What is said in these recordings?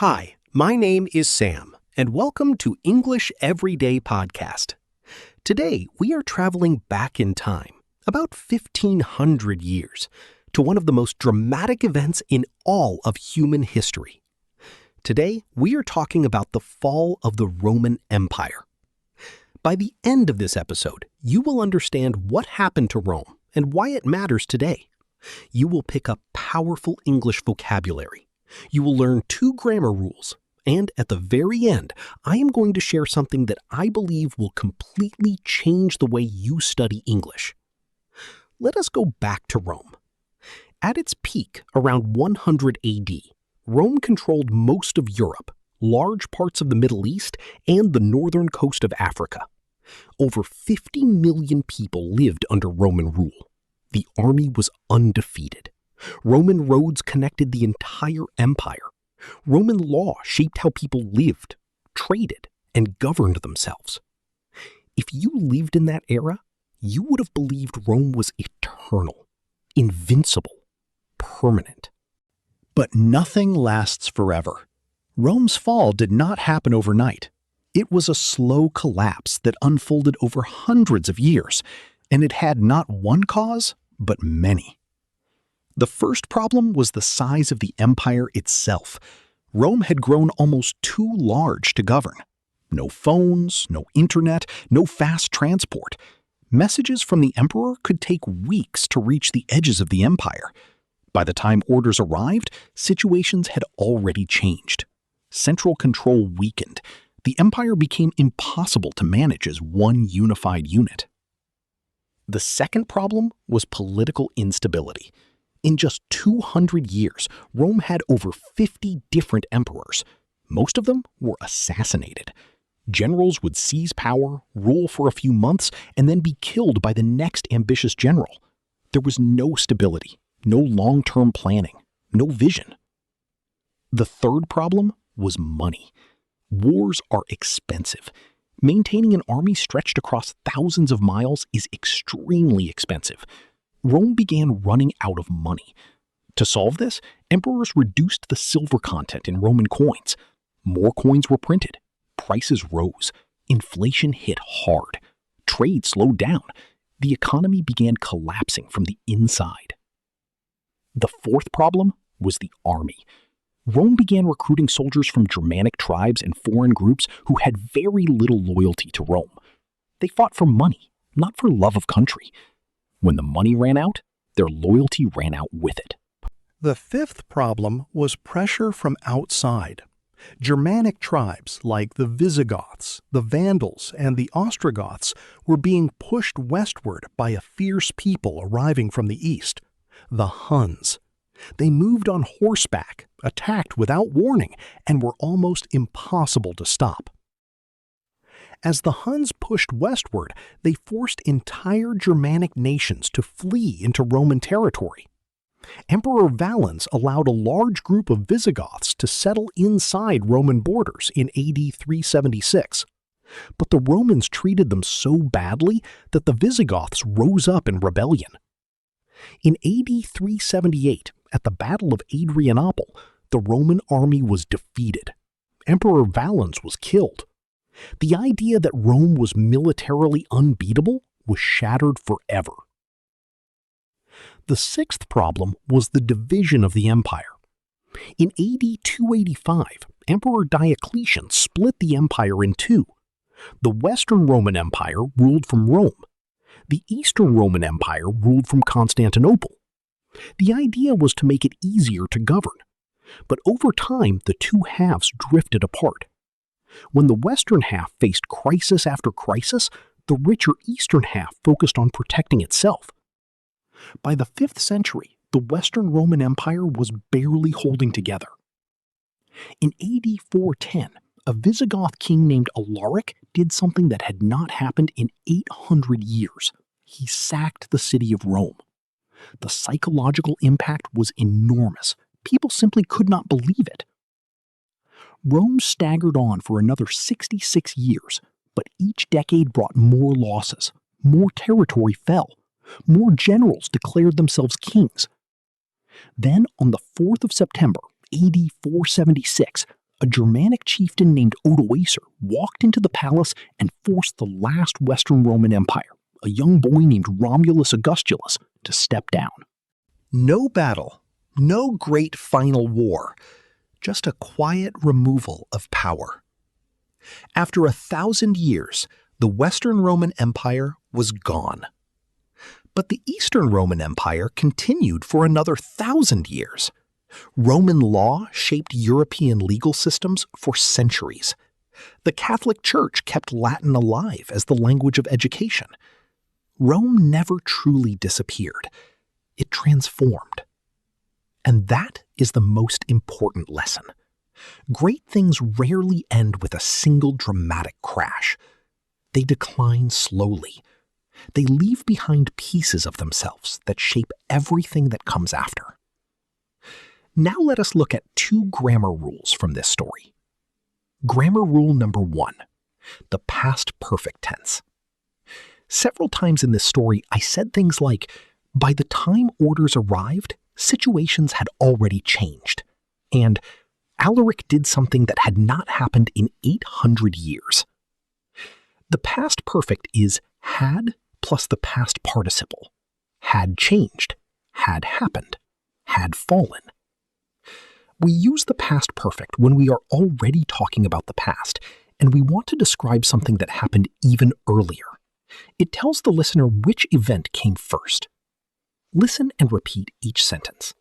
Hi, my name is Sam, and welcome to English Everyday Podcast. Today, we are traveling back in time, about 1,500 years, to one of the most dramatic events in all of human history. Today, we are talking about the fall of the Roman Empire. By the end of this episode, you will understand what happened to Rome and why it matters today. You will pick up powerful English vocabulary. You will learn 2 grammar rules, and at the very end, I am going to share something that I believe will completely change the way you study English. Let us go back to Rome. At its peak, around 100 AD, Rome controlled most of Europe, large parts of the Middle East, and the northern coast of Africa. Over 50 million people lived under Roman rule. The army was undefeated. Roman roads connected the entire empire. Roman law shaped how people lived, traded, and governed themselves. If you lived in that era, you would have believed Rome was eternal, invincible, permanent. But nothing lasts forever. Rome's fall did not happen overnight. It was a slow collapse that unfolded over hundreds of years, and it had not one cause, but many. The first problem was the size of the empire itself. Rome had grown almost too large to govern. No phones, no internet, no fast transport. Messages from the emperor could take weeks to reach the edges of the empire. By the time orders arrived, situations had already changed. Central control weakened. The empire became impossible to manage as one unified unit. The second problem was political instability. In just 200 years, Rome had over 50 different emperors. Most of them were assassinated. Generals would seize power, rule for a few months, and then be killed by the next ambitious general. There was no stability, no long-term planning, no vision. The third problem was money. Wars are expensive. Maintaining an army stretched across thousands of miles is extremely expensive. Rome began running out of money. To solve this, emperors reduced the silver content in Roman coins. More coins were printed. Prices rose. Inflation hit hard. Trade slowed down. The economy began collapsing from the inside. The fourth problem was the army. Rome began recruiting soldiers from Germanic tribes and foreign groups who had very little loyalty to Rome. They fought for money, not for love of country. When the money ran out, their loyalty ran out with it. The fifth problem was pressure from outside. Germanic tribes like the Visigoths, the Vandals, and the Ostrogoths were being pushed westward by a fierce people arriving from the east, the Huns. They moved on horseback, attacked without warning, and were almost impossible to stop. As the Huns pushed westward, they forced entire Germanic nations to flee into Roman territory. Emperor Valens allowed a large group of Visigoths to settle inside Roman borders in AD 376. But the Romans treated them so badly that the Visigoths rose up in rebellion. In AD 378, at the Battle of Adrianople, the Roman army was defeated. Emperor Valens was killed. The idea that Rome was militarily unbeatable was shattered forever. The sixth problem was the division of the empire. In AD 285, Emperor Diocletian split the empire in two. The Western Roman Empire ruled from Rome. The Eastern Roman Empire ruled from Constantinople. The idea was to make it easier to govern. But over time, the two halves drifted apart. When the Western half faced crisis after crisis, the richer Eastern half focused on protecting itself. By the 5th century, the Western Roman Empire was barely holding together. In AD 410, a Visigoth king named Alaric did something that had not happened in 800 years. He sacked the city of Rome. The psychological impact was enormous. People simply could not believe it. Rome staggered on for another 66 years, but each decade brought more losses. More territory fell. More generals declared themselves kings. Then, on the 4th of September, AD 476, a Germanic chieftain named Odoacer walked into the palace and forced the last Western Roman Empire, a young boy named Romulus Augustulus, to step down. No battle, no great final war, just a quiet removal of power. After 1,000 years, the Western Roman Empire was gone. But the Eastern Roman Empire continued for another 1,000 years. Roman law shaped European legal systems for centuries. The Catholic Church kept Latin alive as the language of education. Rome never truly disappeared. It transformed. And that is the most important lesson. Great things rarely end with a single dramatic crash. They decline slowly. They leave behind pieces of themselves that shape everything that comes after. Now let us look at 2 grammar rules from this story. Grammar rule number 1, the past perfect tense. Several times in this story, I said things like, by the time orders arrived, situations had already changed, and Alaric did something that had not happened in 800 years. The past perfect is had plus the past participle. Had changed, had happened, had fallen. We use the past perfect when we are already talking about the past, and we want to describe something that happened even earlier. It tells the listener which event came first. Listen and repeat each sentence.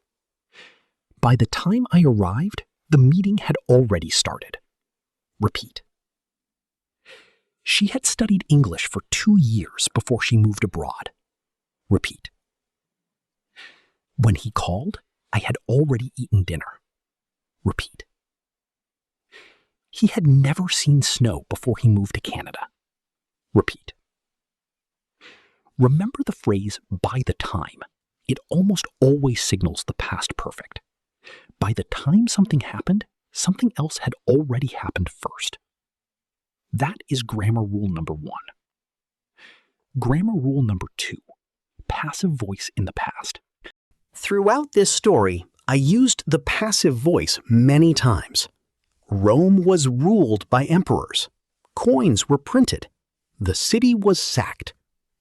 By the time I arrived, the meeting had already started. Repeat. She had studied English for 2 years before she moved abroad. Repeat. When he called, I had already eaten dinner. Repeat. He had never seen snow before he moved to Canada. Repeat. Remember the phrase, by the time. It almost always signals the past perfect. By the time something happened, something else had already happened first. That is grammar rule number 1. Grammar rule number 2, passive voice in the past. Throughout this story, I used the passive voice many times. Rome was ruled by emperors. Coins were printed. The city was sacked.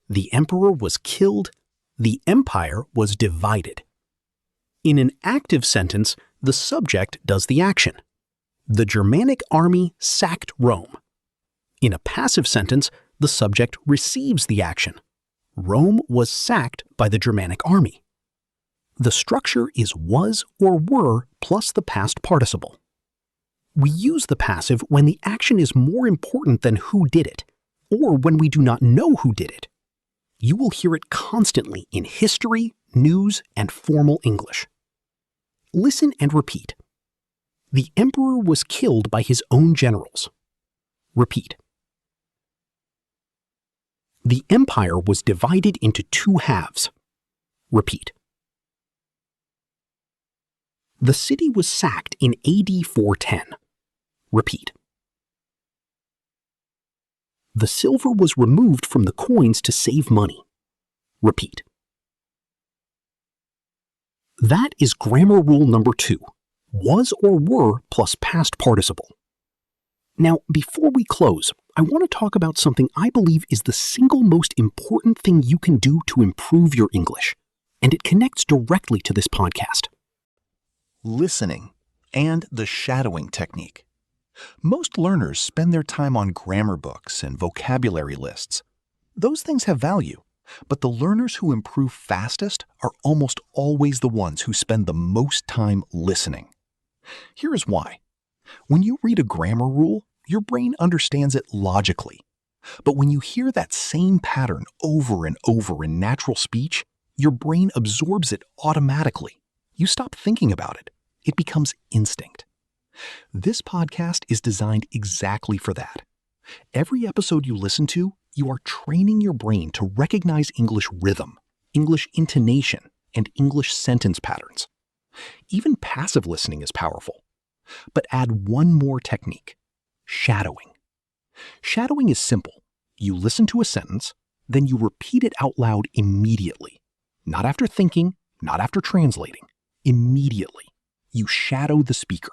The emperor was killed. The empire was divided. In an active sentence, the subject does the action. The Germanic army sacked Rome. In a passive sentence, the subject receives the action. Rome was sacked by the Germanic army. The structure is was or were plus the past participle. We use the passive when the action is more important than who did it, or when we do not know who did it. You will hear it constantly in history, news, and formal English. Listen and repeat. The emperor was killed by his own generals. Repeat. The empire was divided into 2 halves. Repeat. The city was sacked in AD 410. Repeat. The silver was removed from the coins to save money. Repeat. That is grammar rule number 2, was or were plus past participle. Now, before we close, I want to talk about something I believe is the single most important thing you can do to improve your English, and it connects directly to this podcast. Listening and the shadowing technique. Most learners spend their time on grammar books and vocabulary lists. Those things have value, but the learners who improve fastest are almost always the ones who spend the most time listening. Here is why. When you read a grammar rule, your brain understands it logically. But when you hear that same pattern over and over in natural speech, your brain absorbs it automatically. You stop thinking about it. It becomes instinct. This podcast is designed exactly for that. Every episode you listen to, you are training your brain to recognize English rhythm, English intonation, and English sentence patterns. Even passive listening is powerful. But add one more technique: shadowing. Shadowing is simple. You listen to a sentence, then you repeat it out loud immediately. Not after thinking, not after translating. Immediately. You shadow the speaker.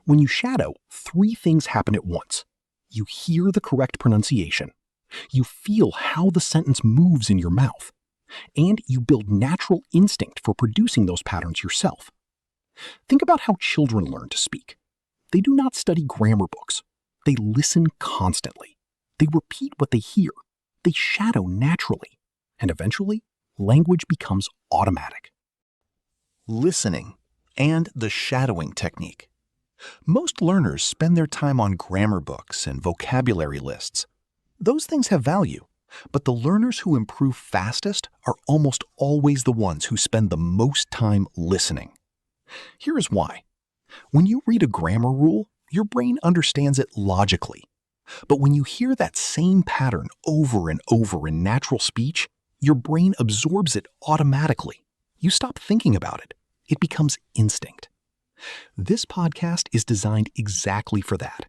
When you shadow, three things happen at once. You hear the correct pronunciation, you feel how the sentence moves in your mouth, and you build natural instinct for producing those patterns yourself. Think about how children learn to speak. They do not study grammar books. They listen constantly. They repeat what they hear. They shadow naturally. And eventually, language becomes automatic. Listening and the shadowing technique. Most learners spend their time on grammar books and vocabulary lists. Those things have value, but the learners who improve fastest are almost always the ones who spend the most time listening. Here is why. When you read a grammar rule, your brain understands it logically. But when you hear that same pattern over and over in natural speech, your brain absorbs it automatically. You stop thinking about it. It becomes instinct. This podcast is designed exactly for that.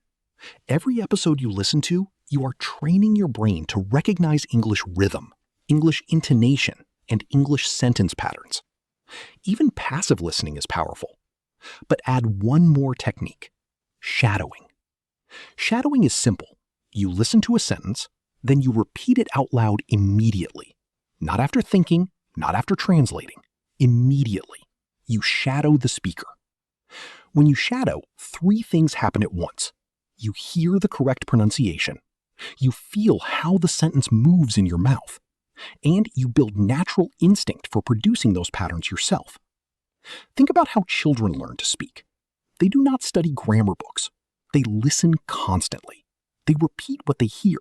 Every episode you listen to, you are training your brain to recognize English rhythm, English intonation, and English sentence patterns. Even passive listening is powerful. But add one more technique: shadowing. Shadowing is simple. You listen to a sentence, then you repeat it out loud immediately. Not after thinking, not after translating. Immediately. You shadow the speaker. When you shadow, three things happen at once. You hear the correct pronunciation, you feel how the sentence moves in your mouth, and you build natural instinct for producing those patterns yourself. Think about how children learn to speak. They do not study grammar books. They listen constantly. They repeat what they hear.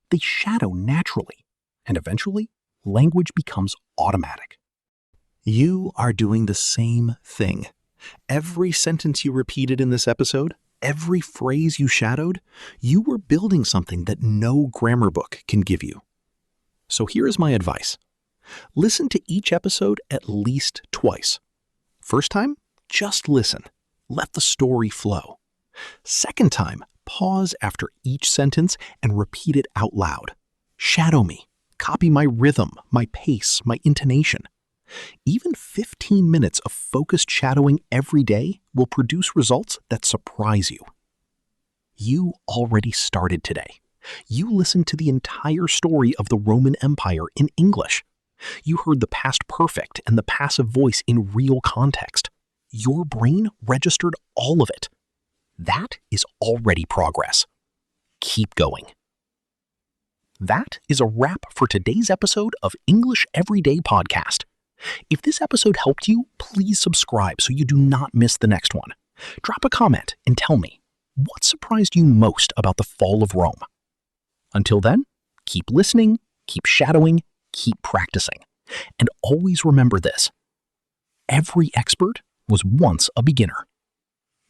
They shadow naturally. And eventually, language becomes automatic. You are doing the same thing. Every sentence you repeated in this episode, every phrase you shadowed, you were building something that no grammar book can give you. So here is my advice. Listen to each episode at least twice. First time, just listen. Let the story flow. Second time, pause after each sentence and repeat it out loud. Shadow me. Copy my rhythm, my pace, my intonation. Even 15 minutes of focused shadowing every day will produce results that surprise you. You already started today. You listened to the entire story of the Roman Empire in English. You heard the past perfect and the passive voice in real context. Your brain registered all of it. That is already progress. Keep going. That is a wrap for today's episode of English Everyday Podcast. If this episode helped you, please subscribe so you do not miss the next one. Drop a comment and tell me, what surprised you most about the fall of Rome? Until then, keep listening, keep shadowing, keep practicing. And always remember this: every expert was once a beginner.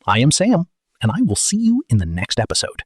I am Sam, and I will see you in the next episode.